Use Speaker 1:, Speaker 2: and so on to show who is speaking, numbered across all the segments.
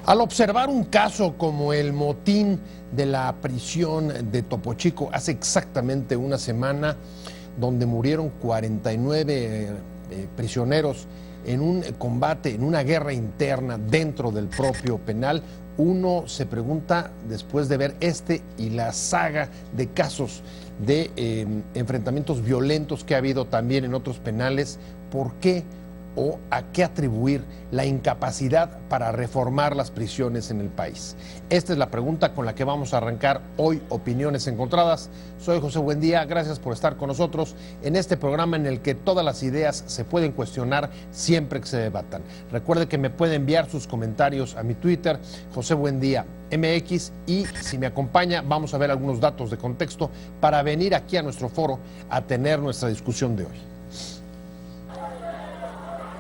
Speaker 1: Al observar un caso como el motín de la prisión de Topo Chico hace exactamente una semana, donde murieron 49 prisioneros en un combate, en una guerra interna dentro del propio penal, uno se pregunta, después de ver este y la saga de casos de enfrentamientos violentos que ha habido también en otros penales, ¿por qué o a qué atribuir la incapacidad para reformar las prisiones en el país? Esta es la pregunta con la que vamos a arrancar hoy Opiniones Encontradas. Soy José Buendía, gracias por estar con nosotros en este programa en el que todas las ideas se pueden cuestionar siempre que se debatan. Recuerde que me puede enviar sus comentarios a mi Twitter, José Buendía MX, y si me acompaña vamos a ver algunos datos de contexto para venir aquí a nuestro foro a tener nuestra discusión de hoy.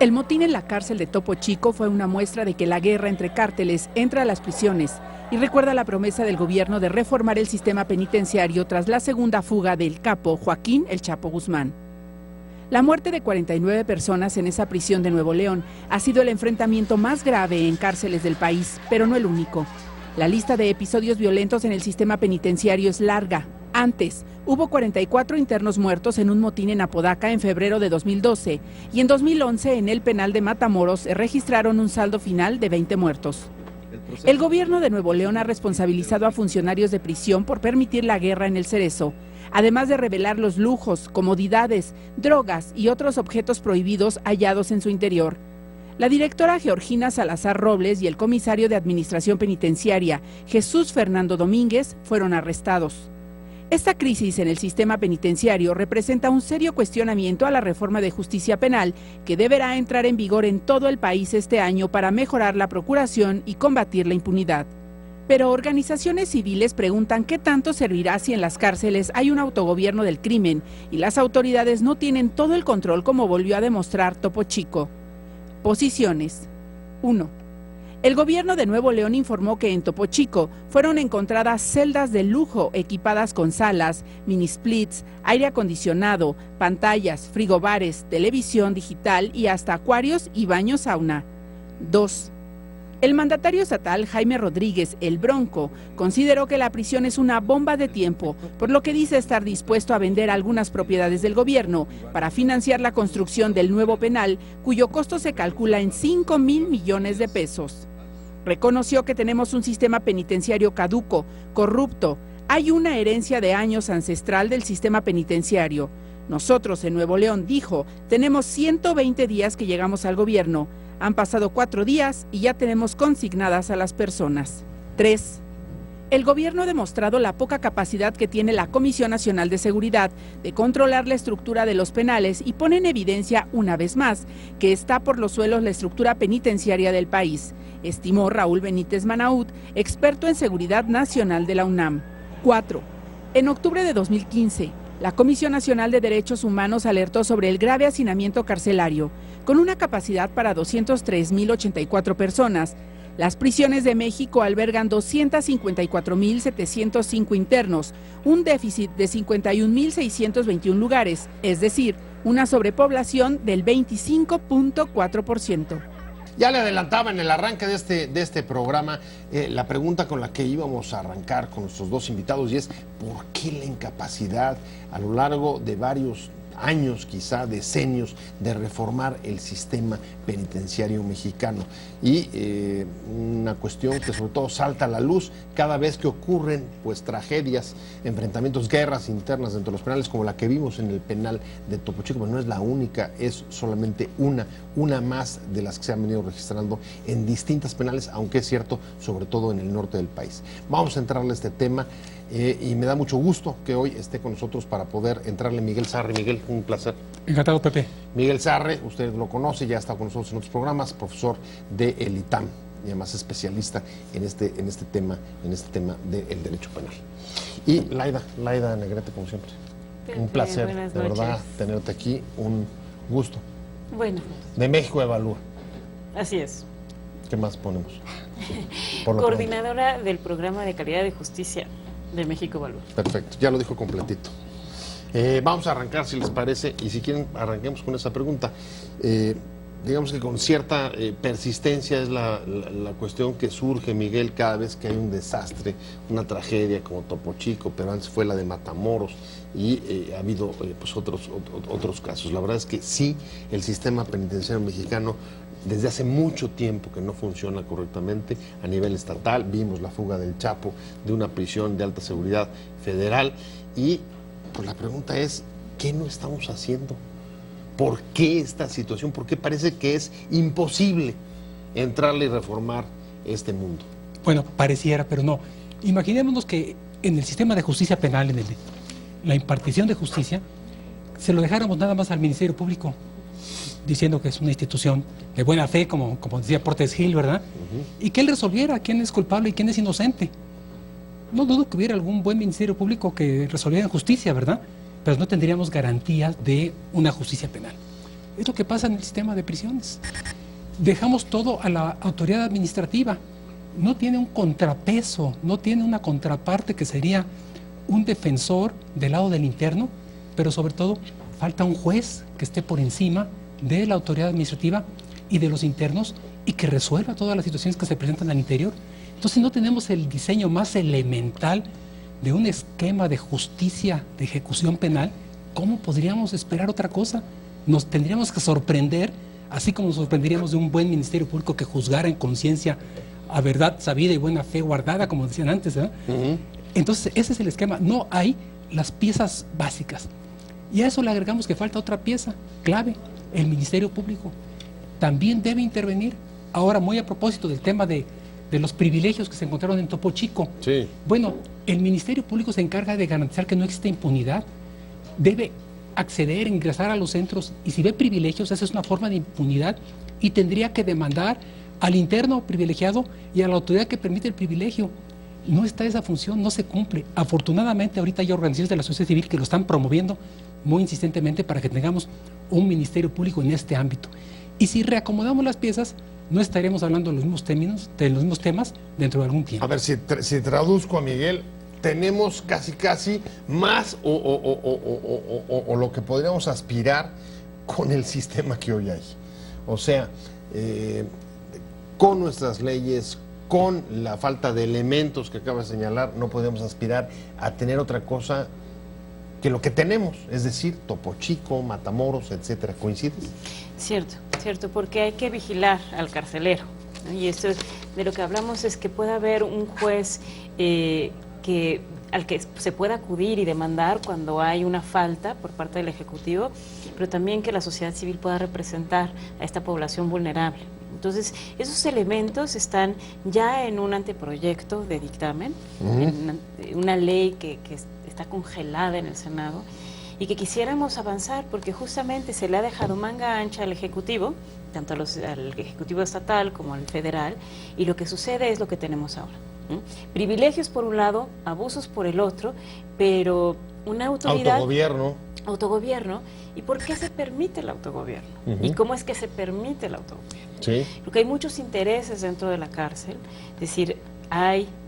Speaker 2: El motín en la cárcel de Topo Chico fue una muestra de que la guerra entre cárteles entra a las prisiones y recuerda la promesa del gobierno de reformar el sistema penitenciario tras la segunda fuga del capo Joaquín El Chapo Guzmán. La muerte de 49 personas en esa prisión de Nuevo León ha sido el enfrentamiento más grave en cárceles del país, pero no el único. La lista de episodios violentos en el sistema penitenciario es larga. Antes, hubo 44 internos muertos en un motín en Apodaca en febrero de 2012 y en 2011 en el penal de Matamoros se registraron un saldo final de 20 muertos. El gobierno de Nuevo León ha responsabilizado a funcionarios de prisión por permitir la guerra en el Cerezo, además de revelar los lujos, comodidades, drogas y otros objetos prohibidos hallados en su interior. La directora Georgina Salazar Robles y el comisario de Administración Penitenciaria, Jesús Fernando Domínguez, fueron arrestados. Esta crisis en el sistema penitenciario representa un serio cuestionamiento a la reforma de justicia penal que deberá entrar en vigor en todo el país este año para mejorar la procuración y combatir la impunidad. Pero organizaciones civiles preguntan qué tanto servirá si en las cárceles hay un autogobierno del crimen y las autoridades no tienen todo el control como volvió a demostrar Topo Chico. Posiciones. 1. El gobierno de Nuevo León informó que en Topo Chico fueron encontradas celdas de lujo equipadas con salas, mini splits, aire acondicionado, pantallas, frigobares, televisión digital y hasta acuarios y baños sauna. 2. El mandatario estatal Jaime Rodríguez, el Bronco, consideró que la prisión es una bomba de tiempo, por lo que dice estar dispuesto a vender algunas propiedades del gobierno para financiar la construcción del nuevo penal, cuyo costo se calcula en 5,000 millones de pesos. Reconoció que tenemos un sistema penitenciario caduco, corrupto. Hay una herencia de años ancestral del sistema penitenciario. Nosotros en Nuevo León, dijo, tenemos 120 días que llegamos al gobierno. Han pasado 4 días y ya tenemos consignadas a las personas. 3. El gobierno ha demostrado la poca capacidad que tiene la Comisión Nacional de Seguridad de controlar la estructura de los penales y pone en evidencia, una vez más, que está por los suelos la estructura penitenciaria del país, estimó Raúl Benítez Manaut, experto en seguridad nacional de la UNAM. 4. En octubre de 2015, la Comisión Nacional de Derechos Humanos alertó sobre el grave hacinamiento carcelario, con una capacidad para 203,084 personas. Las prisiones de México albergan 254,705 internos, un déficit de 51,621 lugares, es decir, una sobrepoblación del 25,4%.
Speaker 1: Ya le adelantaba en el arranque de este programa la pregunta con la que íbamos a arrancar con nuestros dos invitados, y es ¿por qué la incapacidad a lo largo de varios años, quizá decenios, de reformar el sistema penitenciario mexicano? Y una cuestión que sobre todo salta a la luz cada vez que ocurren pues tragedias, enfrentamientos, guerras internas dentro de los penales, como la que vimos en el penal de Topo Chico. Pero no es la única, es solamente una más de las que se han venido registrando en distintas penales, aunque es cierto, sobre todo en el norte del país. Vamos a entrarle a este tema. Y me da mucho gusto que hoy esté con nosotros para poder entrarle Miguel Sarre. Miguel, un placer.
Speaker 3: Encantado, Pepe.
Speaker 1: Miguel Sarre, usted lo conoce, ya está con nosotros en otros programas, profesor de el ITAM y además especialista en este tema del derecho penal. Y Laida Negrete, como siempre. Un placer, de verdad, tenerte aquí, un gusto.
Speaker 4: Bueno.
Speaker 1: De México Evalúa.
Speaker 4: Así es.
Speaker 1: ¿Qué más ponemos?
Speaker 4: Coordinadora del programa de calidad de justicia de México Evalúa.
Speaker 1: Perfecto, ya lo dijo completito. Vamos a arrancar, si les parece, y si quieren, arranquemos con esa pregunta. digamos que con cierta persistencia es la cuestión que surge, Miguel, cada vez que hay un desastre, una tragedia como Topo Chico, pero antes fue la de Matamoros y ha habido pues otros casos. La verdad es que sí, el sistema penitenciario mexicano desde hace mucho tiempo que no funciona correctamente a nivel estatal. Vimos la fuga del Chapo de una prisión de alta seguridad federal y pues la pregunta es, ¿qué no estamos haciendo? ¿Por qué esta situación? ¿Por qué parece que es imposible entrarle y reformar este mundo?
Speaker 3: Bueno, pareciera, pero no. Imaginémonos que en el sistema de justicia penal, en la impartición de justicia, se lo dejáramos nada más al Ministerio Público, diciendo que es una institución de buena fe, como decía Portes Gil, ¿verdad? Y que él resolviera quién es culpable y quién es inocente. No dudo que hubiera algún buen Ministerio Público que resolviera en justicia, ¿verdad? Pero no tendríamos garantías de una justicia penal. Es lo que pasa en el sistema de prisiones. Dejamos todo a la autoridad administrativa. No tiene un contrapeso, no tiene una contraparte que sería un defensor del lado del interno, pero sobre todo falta un juez que esté por encima de la autoridad administrativa y de los internos y que resuelva todas las situaciones que se presentan al interior. Entonces no tenemos el diseño más elemental de un esquema de justicia, de ejecución penal. ¿Cómo podríamos esperar otra cosa? Nos tendríamos que sorprender, así como nos sorprenderíamos de un buen Ministerio Público que juzgara en conciencia a verdad sabida y buena fe guardada, como decían antes, ¿eh? Entonces ese es el esquema. No hay las piezas básicas. Y a eso le agregamos que falta otra pieza clave, el Ministerio Público. También debe intervenir. Ahora, muy a propósito del tema de los privilegios que se encontraron en Topo Chico.
Speaker 1: Sí.
Speaker 3: Bueno, el Ministerio Público se encarga de garantizar que no existe impunidad. Debe acceder, ingresar a los centros y si ve privilegios, esa es una forma de impunidad y tendría que demandar al interno privilegiado y a la autoridad que permite el privilegio. No está esa función, no se cumple. Afortunadamente, ahorita hay organizaciones de la sociedad civil que lo están promoviendo muy insistentemente para que tengamos un Ministerio Público en este ámbito. Y si reacomodamos las piezas, no estaremos hablando de los mismos términos, de los mismos temas dentro de algún tiempo.
Speaker 1: A ver, si traduzco a Miguel, tenemos casi más o lo que podríamos aspirar con el sistema que hoy hay. O sea, con nuestras leyes, con la falta de elementos que acaba de señalar, no podemos aspirar a tener otra cosa que lo que tenemos, es decir, Topo Chico, Matamoros, etcétera. ¿Coincides?
Speaker 4: Cierto, porque hay que vigilar al carcelero, ¿no? Y esto de lo que hablamos es que pueda haber un juez al que se pueda acudir y demandar cuando hay una falta por parte del Ejecutivo, pero también que la sociedad civil pueda representar a esta población vulnerable. Entonces, esos elementos están ya en un anteproyecto de dictamen, en una ley que está congelada en el Senado y que quisiéramos avanzar porque justamente se le ha dejado manga ancha al Ejecutivo, tanto al Ejecutivo estatal como al federal, y lo que sucede es lo que tenemos ahora. Privilegios por un lado, abusos por el otro, pero una autoridad... Autogobierno. ¿Y por qué se permite el autogobierno? ¿Y cómo es que se permite el autogobierno?
Speaker 1: Sí.
Speaker 4: Porque hay muchos intereses dentro de la cárcel, es decir,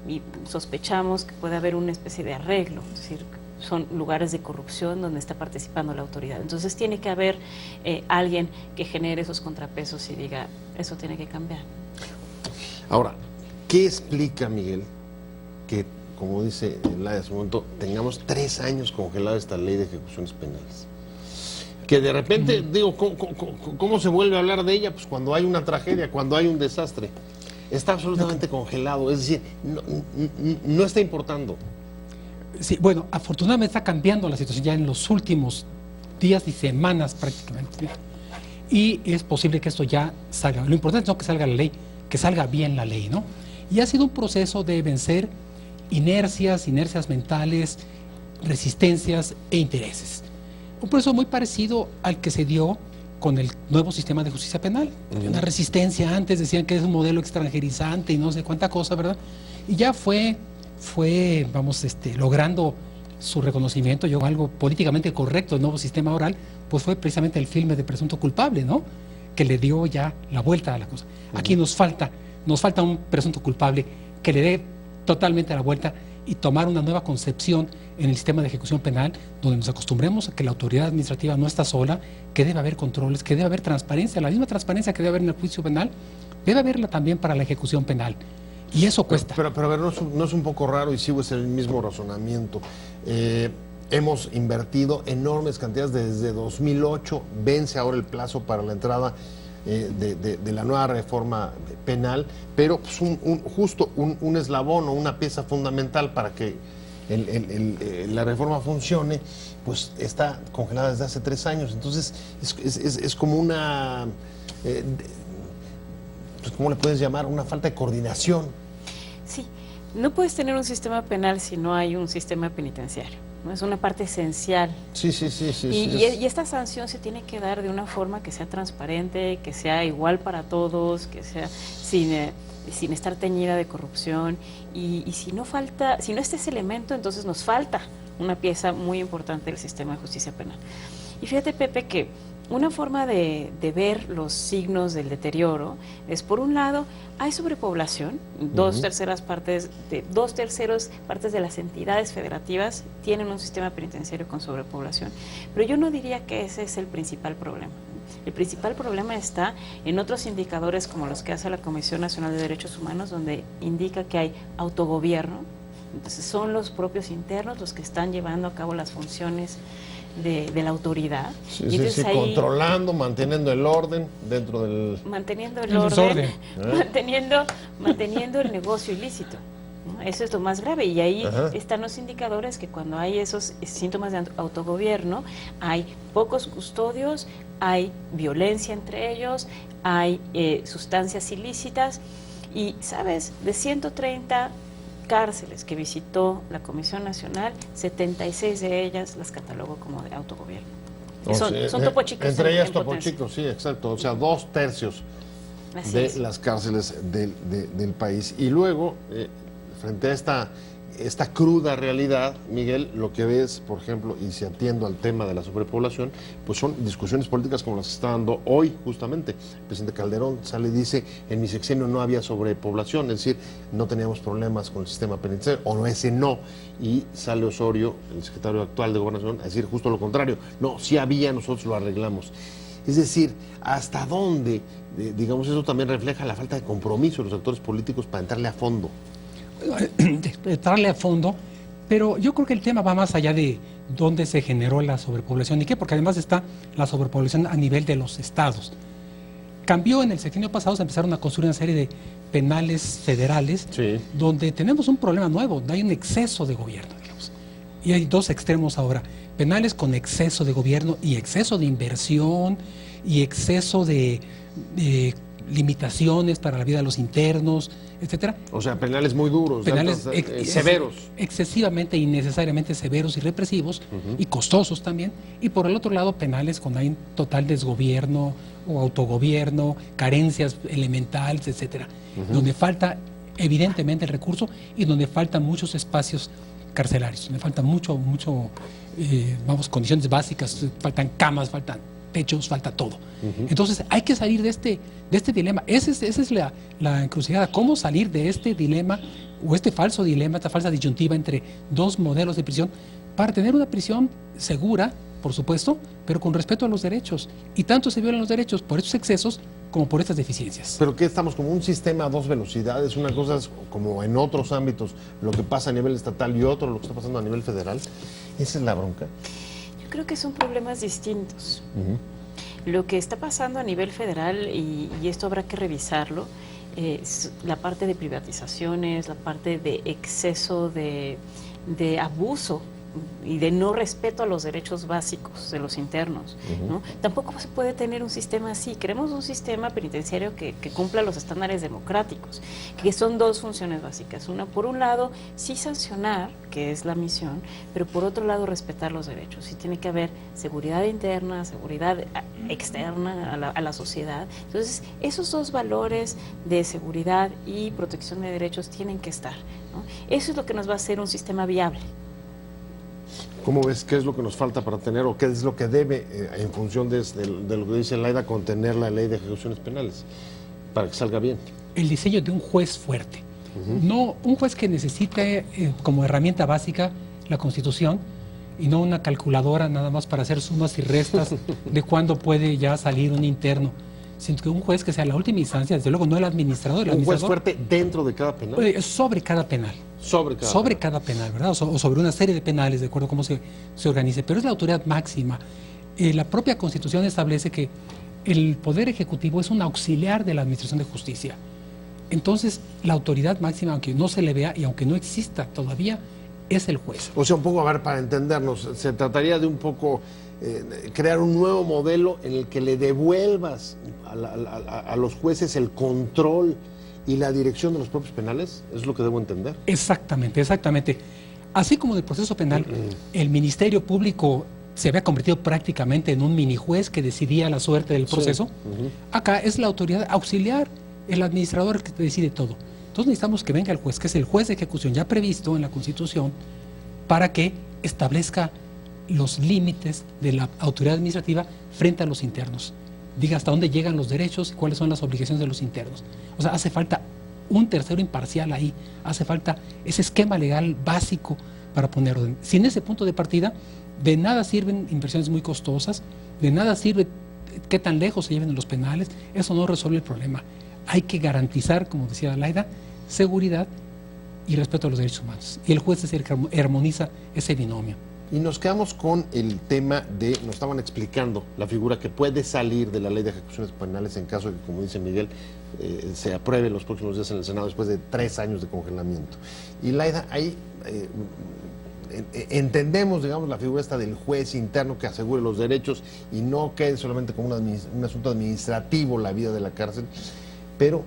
Speaker 4: y sospechamos que puede haber una especie de arreglo, es decir, son lugares de corrupción donde está participando la autoridad. Entonces tiene que haber alguien que genere esos contrapesos y diga, eso tiene que cambiar.
Speaker 1: Ahora, ¿qué explica, Miguel, que, como dice Laia hace un momento, tengamos 3 años congelada esta ley de ejecuciones penales? Que de repente, ¿cómo se vuelve a hablar de ella? Pues cuando hay una tragedia, cuando hay un desastre. Está absolutamente congelado, es decir, no está importando.
Speaker 3: Sí, bueno, afortunadamente está cambiando la situación ya en los últimos días y semanas prácticamente. Y es posible que esto ya salga. Lo importante es no que salga la ley, que salga bien la ley, ¿no? Y ha sido un proceso de vencer inercias mentales, resistencias e intereses. Un proceso muy parecido al que se dio con el nuevo sistema de justicia penal. Había una resistencia antes, decían que es un modelo extranjerizante y no sé cuánta cosa, ¿verdad? Y ya fue logrando su reconocimiento. Algo políticamente correcto, el nuevo sistema oral, pues fue precisamente el filme de Presunto Culpable, ¿no? Que le dio ya la vuelta a la cosa. Aquí nos falta un presunto culpable que le dé totalmente la vuelta y tomar una nueva concepción en el sistema de ejecución penal, donde nos acostumbremos a que la autoridad administrativa no está sola, que debe haber controles, que debe haber transparencia, la misma transparencia que debe haber en el juicio penal, debe haberla también para la ejecución penal. Y eso cuesta.
Speaker 1: Pero a ver, ¿no es un poco raro y sigo es el mismo razonamiento? Hemos invertido enormes cantidades desde 2008, vence ahora el plazo para la entrada de la nueva reforma penal, pero pues justo un eslabón o una pieza fundamental para que la reforma funcione, pues está congelada desde hace 3 años. Entonces es como una, pues, ¿cómo le puedes llamar? Una falta de coordinación.
Speaker 4: Sí, no puedes tener un sistema penal si no hay un sistema penitenciario, ¿no? Es una parte esencial.
Speaker 1: Sí.
Speaker 4: Y esta sanción se tiene que dar de una forma que sea transparente, que sea igual para todos, que sea sin estar teñida de corrupción. Y si no está ese elemento, entonces nos falta una pieza muy importante del sistema de justicia penal. Y fíjate, Pepe, que una forma de ver los signos del deterioro es, por un lado, hay sobrepoblación, 2/3 partes de las entidades federativas tienen un sistema penitenciario con sobrepoblación, pero yo no diría que ese es el principal problema. El principal problema está en otros indicadores como los que hace la Comisión Nacional de Derechos Humanos, donde indica que hay autogobierno. Entonces son los propios internos los que están llevando a cabo las funciones de la autoridad.
Speaker 1: Sí, ahí, controlando, manteniendo el orden dentro del...
Speaker 4: Manteniendo el orden, manteniendo el negocio ilícito, ¿no? Eso es lo más grave, y ahí están los indicadores que cuando hay esos síntomas de autogobierno, hay pocos custodios, hay violencia entre ellos, hay sustancias ilícitas, y, ¿sabes? De 130 cárceles que visitó la Comisión Nacional, 76 de ellas las catalogó como de autogobierno. Son Topo Chicos.
Speaker 1: Entre ellas Topo Chicos, sí, exacto. O sea, 2/3 de las cárceles del país. Y luego, frente a esta cruda realidad, Miguel, lo que ves, por ejemplo, y si atiendo al tema de la sobrepoblación, pues son discusiones políticas como las que está dando hoy, justamente. El presidente Calderón sale y dice, en mi sexenio no había sobrepoblación, es decir, no teníamos problemas con el sistema penitenciario, o no, ese no. Y sale Osorio, el secretario actual de Gobernación, a decir justo lo contrario. No, sí había, nosotros lo arreglamos. Es decir, ¿hasta dónde, digamos, eso también refleja la falta de compromiso de los actores políticos para entrarle a fondo?
Speaker 3: Entrarle a fondo, pero yo creo que el tema va más allá de dónde se generó la sobrepoblación y qué, porque además está la sobrepoblación a nivel de los estados. Cambió en el sexenio pasado, se empezaron a construir una serie de penales federales, donde tenemos un problema nuevo, donde hay un exceso de gobierno, digamos. Y hay 2 extremos ahora, penales con exceso de gobierno y exceso de inversión y exceso de limitaciones para la vida de los internos, etcétera.
Speaker 1: O sea, penales muy duros,
Speaker 3: penales
Speaker 1: severos.
Speaker 3: Excesivamente, innecesariamente severos y represivos, y costosos también. Y por el otro lado, penales con un total desgobierno o autogobierno, carencias elementales, etcétera. Donde falta evidentemente el recurso y donde faltan muchos espacios carcelarios, donde falta mucho, condiciones básicas, faltan camas, faltan techos, falta todo. Entonces hay que salir de este dilema. Esa es la encrucijada. ¿Cómo salir de este dilema o este falso dilema, esta falsa disyuntiva entre 2 modelos de prisión para tener una prisión segura, por supuesto, pero con respeto a los derechos? Y tanto se violan los derechos por estos excesos como por estas deficiencias.
Speaker 1: ¿Pero qué estamos como un sistema a 2 velocidades? Una cosa es como en otros ámbitos lo que pasa a nivel estatal y otro lo que está pasando a nivel federal. Esa es la bronca.
Speaker 4: Yo creo que son problemas distintos. Lo que está pasando a nivel federal, y esto habrá que revisarlo, es la parte de privatizaciones, la parte de exceso de abuso y de no respeto a los derechos básicos de los internos, ¿no? Tampoco se puede tener un sistema así. Queremos un sistema penitenciario que cumpla los estándares democráticos, que son 2 funciones básicas. Una, por un lado, sí sancionar, que es la misión, pero por otro lado respetar los derechos. Sí tiene que haber seguridad interna, seguridad externa a la sociedad. Entonces, esos 2 valores de seguridad y protección de derechos tienen que estar, ¿no? Eso es lo que nos va a hacer un sistema viable.
Speaker 1: ¿Cómo ves? ¿Qué es lo que nos falta para tener, o qué es lo que debe, en función de lo que dice Laida, contener la ley de ejecuciones penales para que salga bien?
Speaker 3: El diseño de un juez fuerte. No, un juez que necesite como herramienta básica la Constitución y no una calculadora nada más para hacer sumas y restas de cuándo puede ya salir un interno, sino que un juez que sea la última instancia, desde luego no el administrador.
Speaker 5: Un juez fuerte dentro de cada penal.
Speaker 3: Sobre cada penal.
Speaker 5: Sobre
Speaker 3: cada penal, ¿verdad? O sobre una serie de penales, de acuerdo a cómo se organice. Pero es la autoridad máxima. La propia Constitución establece que el Poder Ejecutivo es un auxiliar de la Administración de Justicia. Entonces, la autoridad máxima, aunque no se le vea y aunque no exista todavía, es el juez.
Speaker 5: O sea, un poco, a ver, para entendernos, se trataría de un poco crear un nuevo modelo en el que le devuelvas a los jueces el control y la dirección de los propios penales. ¿Es lo que debo entender?
Speaker 3: Exactamente, exactamente. Así como en el proceso penal, el Ministerio Público se había convertido prácticamente en un mini juez que decidía la suerte del proceso. Acá es la autoridad auxiliar, el administrador que decide todo. Entonces necesitamos que venga el juez, que es el juez de ejecución ya previsto en la Constitución, para que establezca los límites de la autoridad administrativa frente a los internos. Diga hasta dónde llegan los derechos y cuáles son las obligaciones de los internos. O sea, hace falta un tercero imparcial ahí, hace falta ese esquema legal básico para poner orden. Sin ese punto de partida, de nada sirven inversiones muy costosas, de nada sirve qué tan lejos se lleven los penales, eso no resuelve el problema. Hay que garantizar, como decía Laida, seguridad y respeto a los derechos humanos. Y el juez es el que armoniza ese binomio.
Speaker 5: Y nos quedamos con el tema de, nos estaban explicando la figura que puede salir de la ley de ejecuciones penales en caso de que, como dice Miguel, se apruebe en los próximos días en el Senado después de 3 años de congelamiento. Y Laida, ahí entendemos, digamos, la figura esta del juez interno que asegure los derechos y no quede solamente como un asunto administrativo la vida de la cárcel, pero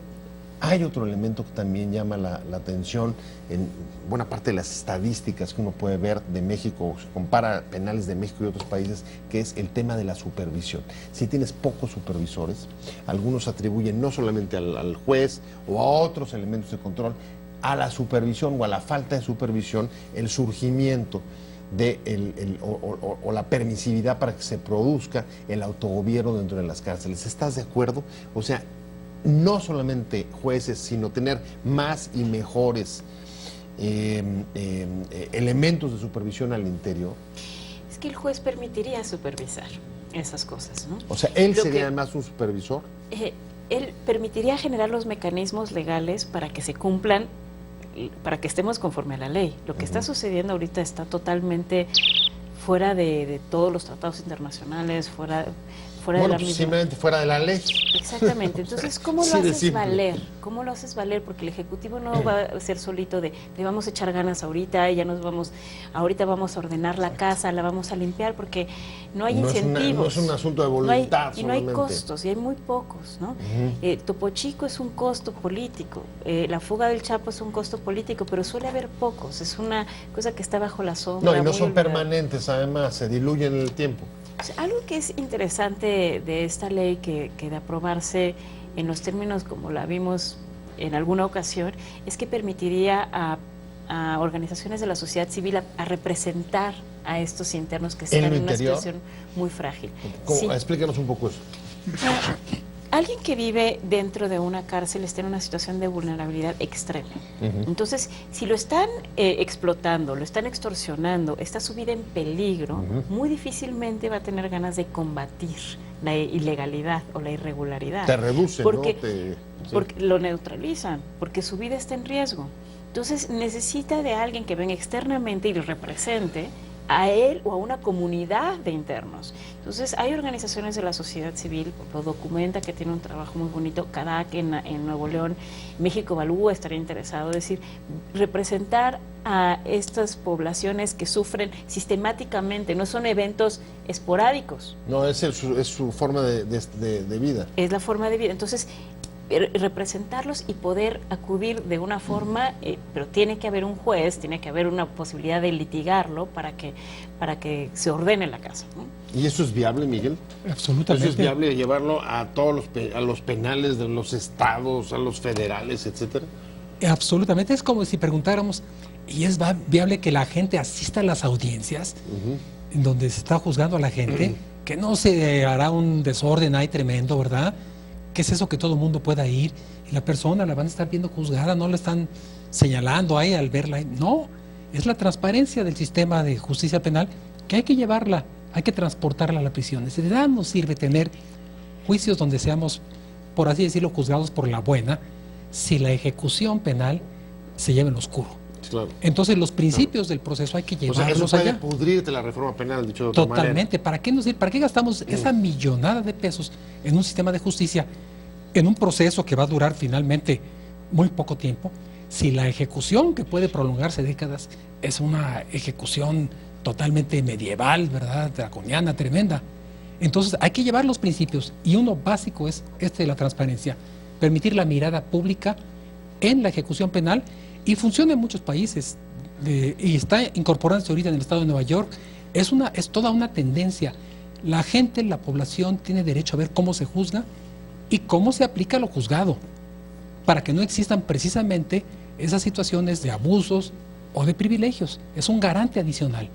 Speaker 5: hay otro elemento que también llama la atención en buena parte de las estadísticas que uno puede ver de México, se compara penales de México y otros países, que es el tema de la supervisión. Si tienes pocos supervisores, algunos atribuyen no solamente al juez o a otros elementos de control, a la supervisión o a la falta de supervisión, el surgimiento de o la permisividad para que se produzca el autogobierno dentro de las cárceles. ¿Estás de acuerdo? O sea, no solamente jueces, sino tener más y mejores elementos de supervisión al interior.
Speaker 4: Es que el juez permitiría supervisar esas cosas, ¿no?
Speaker 5: O sea, él sería además un supervisor.
Speaker 4: Él permitiría generar los mecanismos legales para que se cumplan, para que estemos conforme a la ley. Lo que está sucediendo ahorita está totalmente fuera de todos los tratados internacionales, fuera de la misma.
Speaker 5: Simplemente fuera de la ley.
Speaker 4: Exactamente. Entonces, ¿cómo lo haces valer? ¿Cómo lo haces valer? Porque el Ejecutivo no va a ser solito de vamos a echar ganas ahorita, ahorita vamos a ordenar la casa, la vamos a limpiar, porque no hay incentivos.
Speaker 5: No es un asunto de voluntad.
Speaker 4: Y no hay costos, y hay muy pocos, ¿no? Topo Chico es un costo político, la fuga del Chapo es un costo político, pero suele haber pocos, es una cosa que está bajo la sombra.
Speaker 5: No, y no son permanentes, además, se diluyen en el tiempo.
Speaker 4: Algo que es interesante de esta ley que de aprobarse en los términos como la vimos en alguna ocasión, es que permitiría a organizaciones de la sociedad civil a representar a estos internos que están en una situación muy frágil.
Speaker 5: Sí. Explícanos un poco eso.
Speaker 4: Alguien que vive dentro de una cárcel está en una situación de vulnerabilidad extrema. Entonces, si lo están explotando, lo están extorsionando, está su vida en peligro, muy difícilmente va a tener ganas de combatir la ilegalidad o la irregularidad.
Speaker 5: Te reducen,
Speaker 4: porque lo neutralizan, porque su vida está en riesgo. Entonces, necesita de alguien que venga externamente y lo represente a él o a una comunidad de internos. Entonces, hay organizaciones de la sociedad civil, lo documenta, que tiene un trabajo muy bonito, CADAC en Nuevo León, México Evalúa estaría interesado, es decir, representar a estas poblaciones que sufren sistemáticamente, no son eventos esporádicos.
Speaker 5: No, es su forma de vida.
Speaker 4: Es la forma de vida. Entonces, representarlos y poder acudir de una forma, pero tiene que haber un juez, tiene que haber una posibilidad de litigarlo para que se ordene la casa, ¿no?
Speaker 5: ¿Y eso es viable, Miguel?
Speaker 3: Absolutamente.
Speaker 5: ¿Eso es viable llevarlo a todos los penales de los estados, a los federales, etcétera?
Speaker 3: Absolutamente. Es como si preguntáramos, ¿y es viable que la gente asista a las audiencias en donde se está juzgando a la gente? Que no se hará un desorden ahí tremendo, ¿verdad? ¿Qué es eso que todo el mundo pueda ir? Y la persona la van a estar viendo juzgada, no la están señalando ahí al verla. No, es la transparencia del sistema de justicia penal que hay que llevarla, hay que transportarla a la prisión. De nada nos sirve tener juicios donde seamos, por así decirlo, juzgados por la buena, si la ejecución penal se lleva en lo oscuro.
Speaker 5: Claro.
Speaker 3: Entonces los principios del proceso hay que
Speaker 5: O sea,
Speaker 3: llevarlos
Speaker 5: eso puede
Speaker 3: allá.
Speaker 5: pudrirte la reforma penal, dicho de otra manera.
Speaker 3: Totalmente. ¿Para qué gastamos esa millonada de pesos en un sistema de justicia, en un proceso que va a durar finalmente muy poco tiempo, si la ejecución, que puede prolongarse décadas, es una ejecución totalmente medieval, ¿verdad? Draconiana, tremenda? Entonces hay que llevar los principios, y uno básico es este de la transparencia, permitir la mirada pública en la ejecución penal, y funciona en muchos países, y está incorporándose ahorita en el estado de Nueva York. Es toda una tendencia. La gente, la población tiene derecho a ver cómo se juzga y cómo se aplica lo juzgado, para que no existan precisamente esas situaciones de abusos o de privilegios. Es un garante adicional.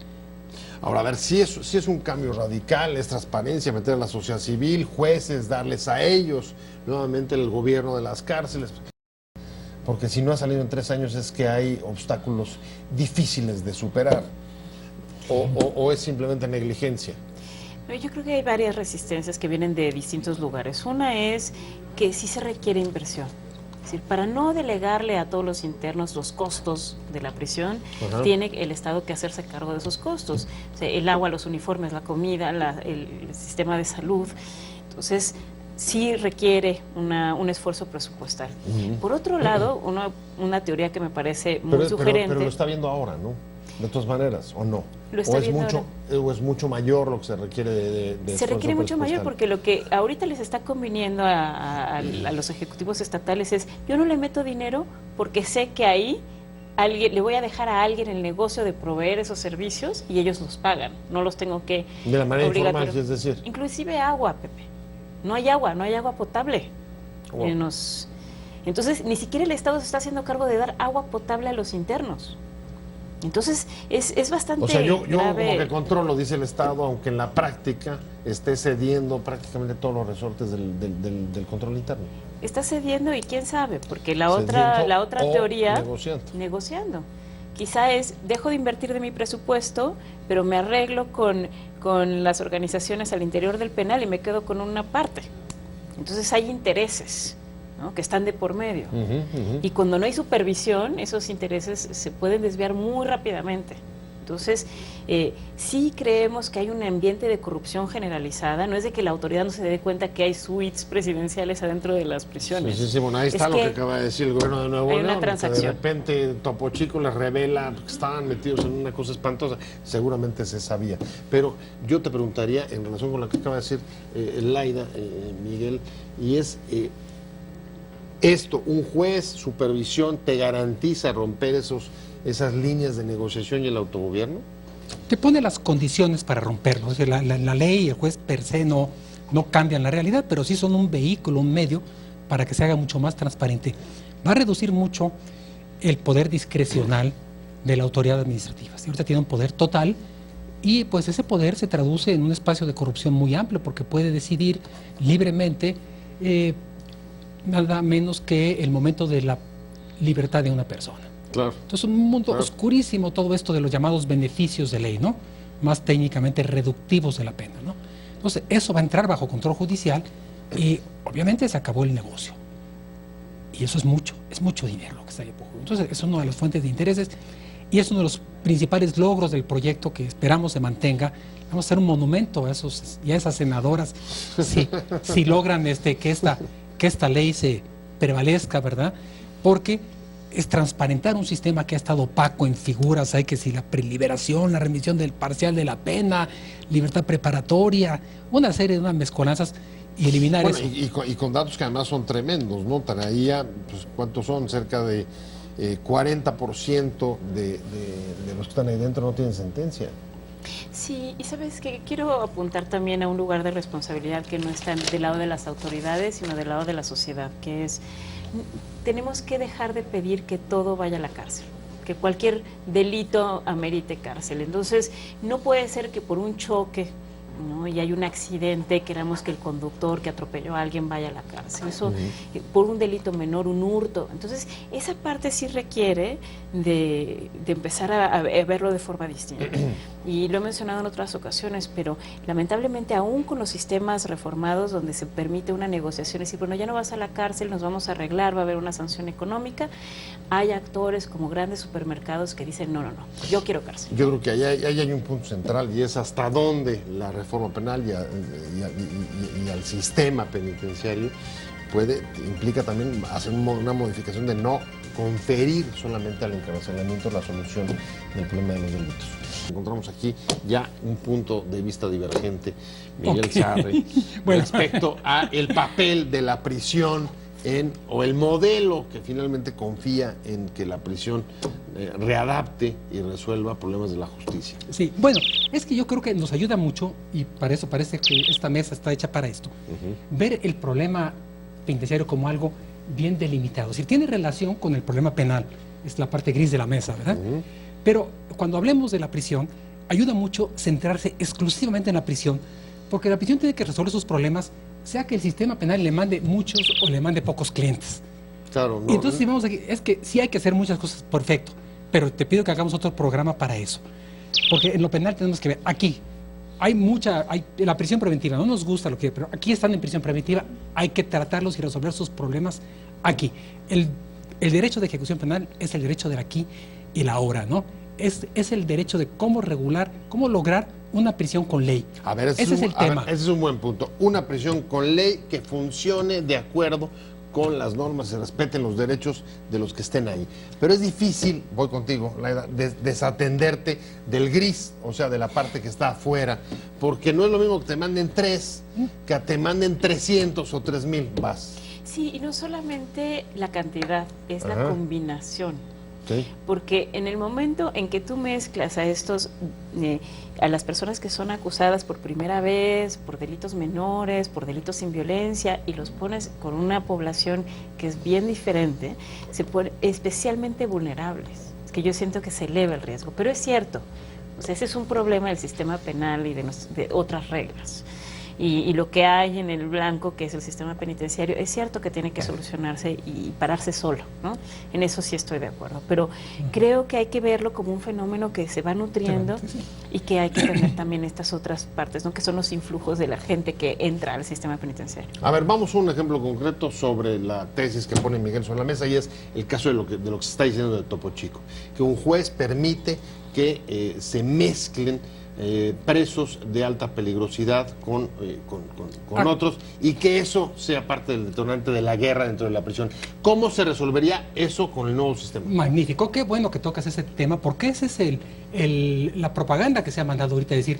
Speaker 5: Ahora, a ver, si es un cambio radical, es transparencia, meter a la sociedad civil, jueces, darles a ellos nuevamente el gobierno de las cárceles. Porque si no ha salido en 3 años es que hay obstáculos difíciles de superar. O es simplemente negligencia.
Speaker 4: Yo creo que hay varias resistencias que vienen de distintos lugares. Una es que sí se requiere inversión. Es decir, para no delegarle a todos los internos los costos de la prisión, tiene el Estado que hacerse cargo de esos costos. O sea, el agua, los uniformes, la comida, el sistema de salud. Entonces, sí requiere un esfuerzo presupuestal. Por otro lado, una teoría que me parece muy sugerente...
Speaker 5: Pero lo está viendo ahora, ¿no? De todas maneras, ¿o no?
Speaker 4: Lo está viendo
Speaker 5: ¿O es mucho mayor lo que se requiere de
Speaker 4: Se requiere mucho mayor, porque lo que ahorita les está conviniendo a los ejecutivos estatales es: yo no le meto dinero porque sé que ahí le voy a dejar a alguien el negocio de proveer esos servicios y ellos los pagan, no los tengo que...
Speaker 5: De la manera informal, es decir.
Speaker 4: Inclusive agua, Pepe. No hay agua potable.
Speaker 5: Wow.
Speaker 4: Entonces, ni siquiera el Estado se está haciendo cargo de dar agua potable a los internos. Entonces, es bastante grave.
Speaker 5: Como que controlo, dice el Estado, aunque en la práctica esté cediendo prácticamente todos los resortes del control interno.
Speaker 4: Está cediendo, y quién sabe, porque la otra teoría... Negociando. Quizá es: dejo de invertir de mi presupuesto, pero me arreglo con las organizaciones al interior del penal y me quedo con una parte. Entonces hay intereses, ¿no?, que están de por medio. Y cuando no hay supervisión, esos intereses se pueden desviar muy rápidamente. Entonces, sí creemos que hay un ambiente de corrupción generalizada. No es de que la autoridad no se dé cuenta que hay suites presidenciales adentro de las prisiones.
Speaker 5: Sí, bueno, ahí está lo que acaba de decir el gobierno de Nuevo León.
Speaker 4: Hay una transacción.
Speaker 5: De repente Topo Chico les revela que estaban metidos en una cosa espantosa. Seguramente se sabía. Pero yo te preguntaría, en relación con lo que acaba de decir Laida, Miguel, y es... ¿un juez, supervisión, te garantiza romper esas líneas de negociación y el autogobierno?
Speaker 3: Te pone las condiciones para romperlo. Es decir, la ley y el juez per se no cambian la realidad, pero sí son un vehículo, un medio para que se haga mucho más transparente. Va a reducir mucho el poder discrecional de la autoridad administrativa. Si ahorita tiene un poder total, y pues ese poder se traduce en un espacio de corrupción muy amplio, porque puede decidir libremente nada menos que el momento de la libertad de una persona.
Speaker 5: Claro.
Speaker 3: Entonces, un mundo oscurísimo todo esto de los llamados beneficios de ley, ¿no? Más técnicamente reductivos de la pena, ¿no? Entonces, eso va a entrar bajo control judicial y obviamente se acabó el negocio. Y eso es mucho dinero lo que está ahí por juego. Entonces, es una de las fuentes de intereses y es uno de los principales logros del proyecto que esperamos se mantenga. Vamos a hacer un monumento a esos y a esas senadoras si logran que esta ley se prevalezca, ¿verdad? Porque es transparentar un sistema que ha estado opaco en figuras. Hay que si la preliberación, la remisión del parcial de la pena, libertad preparatoria, una serie de unas mezcolanzas, y eliminar eso.
Speaker 5: Y con datos que además son tremendos, ¿no? Traía, pues, ¿cuántos son? Cerca de 40% de los que están ahí dentro no tienen sentencia.
Speaker 4: Sí, y sabes que quiero apuntar también a un lugar de responsabilidad que no está del lado de las autoridades, sino del lado de la sociedad, que es: tenemos que dejar de pedir que todo vaya a la cárcel, que cualquier delito amerite cárcel. Entonces, no puede ser que por un choque ¿no? Y hay un accidente, queremos que el conductor que atropelló a alguien vaya a la cárcel. Eso por un delito menor, un hurto. Entonces, esa parte sí requiere de empezar a verlo de forma distinta. Y lo he mencionado en otras ocasiones, pero lamentablemente aún con los sistemas reformados donde se permite una negociación, es decir, bueno, ya no vas a la cárcel, nos vamos a arreglar, va a haber una sanción económica, hay actores como grandes supermercados que dicen, no, yo quiero cárcel.
Speaker 5: Yo creo que ahí hay un punto central y es hasta dónde la reforma penal y al sistema penitenciario implica también hacer una modificación de no conferir solamente al encarcelamiento la solución del problema de los delitos. Encontramos aquí ya un punto de vista divergente, Miguel Sarri, respecto a el papel de la prisión o el modelo que finalmente confía en que la prisión readapte y resuelva problemas de la justicia.
Speaker 3: Sí, bueno, es que yo creo que nos ayuda mucho, y para eso parece que esta mesa está hecha para esto, ver el problema penitenciario como algo bien delimitado. Es decir, tiene relación con el problema penal, es la parte gris de la mesa, ¿verdad? Pero cuando hablemos de la prisión, ayuda mucho centrarse exclusivamente en la prisión, porque la prisión tiene que resolver sus problemas, sea que el sistema penal le mande muchos o le mande pocos clientes.
Speaker 5: Claro, no.
Speaker 3: Y entonces, si vamos aquí, es que sí hay que hacer muchas cosas, perfecto, pero te pido que hagamos otro programa para eso. Porque en lo penal tenemos que ver, aquí, hay la prisión preventiva, no nos gusta pero aquí están en prisión preventiva, hay que tratarlos y resolver sus problemas aquí. El derecho de ejecución penal es el derecho del aquí y la ahora, ¿no? Es el derecho de cómo lograr una prisión con ley.
Speaker 5: A ver,
Speaker 3: ese es el tema.
Speaker 5: Ese es un buen punto. Una prisión con ley que funcione de acuerdo con las normas, se respeten los derechos de los que estén ahí. Pero es difícil, voy contigo, Laida, desatenderte del gris, o sea, de la parte que está afuera, porque no es lo mismo que te manden 3, que te manden 300 o 3,000 vas.
Speaker 4: Sí, y no solamente la cantidad, es la combinación.
Speaker 5: Sí.
Speaker 4: Porque en el momento en que tú mezclas a las personas que son acusadas por primera vez, por delitos menores, por delitos sin violencia, y los pones con una población que es bien diferente, se ponen especialmente vulnerables. Es que yo siento que se eleva el riesgo, pero es cierto, o sea, ese es un problema del sistema penal y de otras reglas. Y lo que hay en el blanco, que es el sistema penitenciario, es cierto que tiene que solucionarse y pararse solo, ¿no? En eso sí estoy de acuerdo, pero creo que hay que verlo como un fenómeno que se va nutriendo y que hay que tener también estas otras partes, ¿no? Que son los influjos de la gente que entra al sistema penitenciario.
Speaker 5: A ver, vamos a un ejemplo concreto sobre la tesis que pone Miguel sobre la mesa, y es el caso de lo que se está diciendo de Topo Chico, que un juez permite que se mezclen presos de alta peligrosidad con otros, y que eso sea parte del detonante de la guerra dentro de la prisión. ¿Cómo se resolvería eso con el nuevo sistema?
Speaker 3: Magnífico, qué bueno que tocas ese tema, porque ese es la propaganda que se ha mandado ahorita, es decir,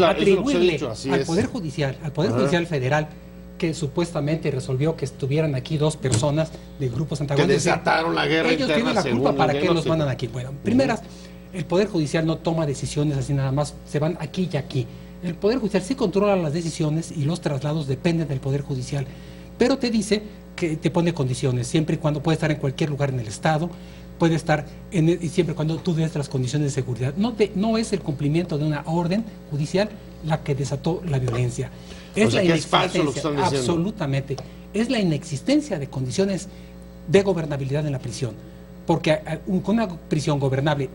Speaker 3: atribuirle al Poder Judicial, Judicial Federal, que supuestamente resolvió que estuvieran aquí 2 personas de grupos antagónicos.
Speaker 5: Que desataron la guerra
Speaker 3: ellos
Speaker 5: interna.
Speaker 3: Ellos tienen la culpa, ¿para qué los mandan aquí? Bueno, primeras, el Poder Judicial no toma decisiones así nada más, se van aquí y aquí. El Poder Judicial sí controla las decisiones y los traslados dependen del Poder Judicial, pero te dice que te pone condiciones, siempre y cuando puede estar en cualquier lugar en el Estado, puede estar y siempre y cuando tú des las condiciones de seguridad. No es el cumplimiento de una orden judicial la que desató la violencia.
Speaker 5: O sea, que es falso lo que están diciendo.
Speaker 3: Absolutamente. Es la inexistencia de condiciones de gobernabilidad en la prisión. Porque con una prisión gobernable,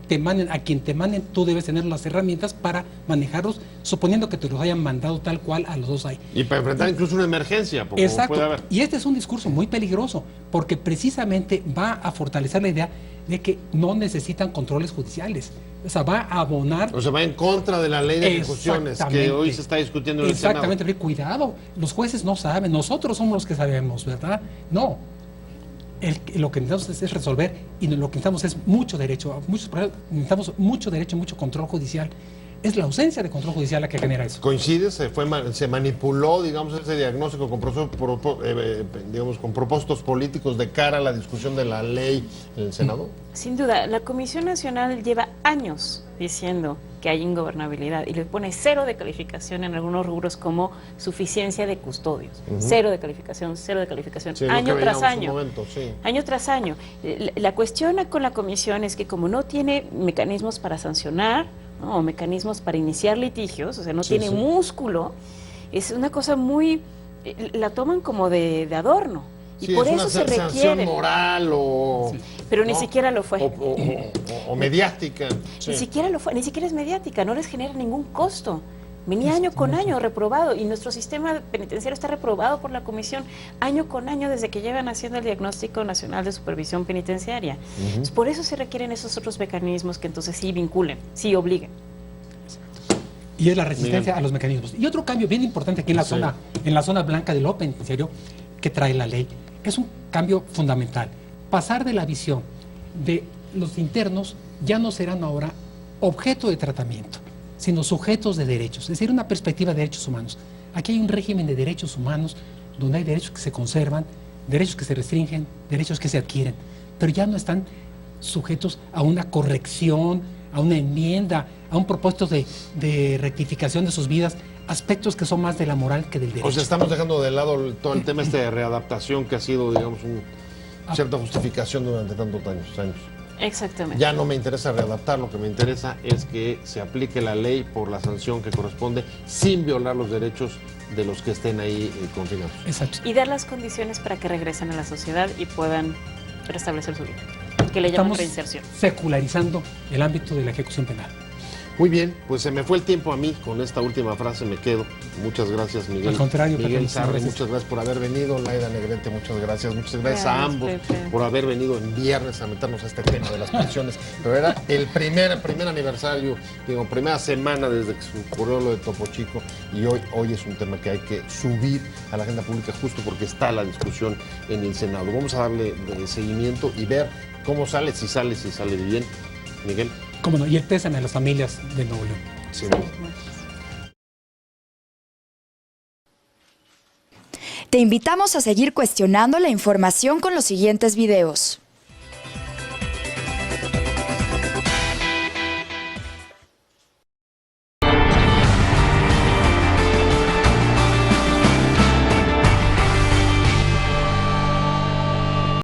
Speaker 3: a quien te manden, tú debes tener las herramientas para manejarlos, suponiendo que te los hayan mandado tal cual a los 2 ahí.
Speaker 5: Y para enfrentar incluso una emergencia.
Speaker 3: Exacto.
Speaker 5: Puede haber.
Speaker 3: Y este es un discurso muy peligroso, porque precisamente va a fortalecer la idea de que no necesitan controles judiciales. O sea, va a abonar...
Speaker 5: O sea, va en contra de la ley de ejecuciones que hoy se está discutiendo en el Senado.
Speaker 3: Exactamente. Cuidado, los jueces no saben, nosotros somos los que sabemos, ¿verdad? No. Lo que necesitamos es resolver, y lo que necesitamos es mucho derecho, necesitamos mucho derecho, mucho control judicial. Es la ausencia de control judicial la que genera eso.
Speaker 5: ¿Coincide? Se manipuló, digamos, ese diagnóstico con propósitos políticos de cara a la discusión de la ley en el Senado?
Speaker 4: Sin duda, la Comisión Nacional lleva años diciendo que hay ingobernabilidad y le pone 0 de calificación en algunos rubros como suficiencia de custodios. 0 de calificación, 0 de calificación,
Speaker 5: sí,
Speaker 4: año tras año.
Speaker 5: Sí.
Speaker 4: Año tras año. La cuestión con la Comisión es que como no tiene mecanismos para sancionar, ¿no? O mecanismos para iniciar litigios, o sea, no
Speaker 5: Sí,
Speaker 4: tiene
Speaker 5: sí.
Speaker 4: músculo, es una cosa muy, la toman como de adorno. Y
Speaker 5: Sí,
Speaker 4: por
Speaker 5: es
Speaker 4: eso
Speaker 5: una
Speaker 4: se
Speaker 5: sanción
Speaker 4: requiere.
Speaker 5: moral o...
Speaker 4: Pero ni
Speaker 5: ¿no?
Speaker 4: siquiera lo fue.
Speaker 5: O mediática. Sí.
Speaker 4: Ni siquiera lo fue, ni siquiera es mediática, no les genera ningún costo. Venía año con año reprobado y nuestro sistema penitenciario está reprobado por la Comisión año con año desde que llevan haciendo el Diagnóstico Nacional de Supervisión Penitenciaria. Entonces, por eso se requieren esos otros mecanismos que entonces sí vinculen, sí obliguen.
Speaker 3: Y es la resistencia a los mecanismos. Y otro cambio bien importante aquí en la zona blanca de lo penitenciario que trae la ley, es un cambio fundamental. Pasar de la visión de los internos ya no serán ahora objeto de tratamiento, sino sujetos de derechos, es decir, una perspectiva de derechos humanos. Aquí hay un régimen de derechos humanos donde hay derechos que se conservan, derechos que se restringen, derechos que se adquieren, pero ya no están sujetos a una corrección, a una enmienda, a un propósito de rectificación de sus vidas, aspectos que son más de la moral que del derecho.
Speaker 5: O sea, estamos dejando de lado todo el tema de readaptación que ha sido, digamos, cierta justificación durante tantos años.
Speaker 4: Exactamente.
Speaker 5: Ya no me interesa readaptar, lo que me interesa es que se aplique la ley por la sanción que corresponde sin violar los derechos de los que estén ahí confinados.
Speaker 3: Exacto.
Speaker 4: Y dar las condiciones para que regresen a la sociedad y puedan restablecer su vida, que le llaman
Speaker 3: Estamos
Speaker 4: reinserción.
Speaker 3: secularizando el ámbito de la ejecución penal.
Speaker 5: Muy bien, pues se me fue el tiempo a mí, con esta última frase me quedo. Muchas gracias, Miguel.
Speaker 3: Al contrario,
Speaker 5: Miguel
Speaker 3: Pepe,
Speaker 5: Sarre,
Speaker 3: gracias.
Speaker 5: muchas gracias por haber venido. Laida Negrete, muchas gracias. Muchas gracias a
Speaker 4: Gracias,
Speaker 5: ambos
Speaker 4: Pepe.
Speaker 5: por haber venido en viernes a meternos a este tema de las pensiones. Pero era el primer aniversario, primera semana desde que se ocurrió lo de Topo Chico, y hoy es un tema que hay que subir a la agenda pública justo porque está la discusión en el Senado. Vamos a darle seguimiento y ver cómo sale, si sale bien. Miguel.
Speaker 3: Cómo no, y el pésame a las familias de Nuevo León.
Speaker 5: Sí.
Speaker 6: Te invitamos a seguir cuestionando la información con los siguientes videos.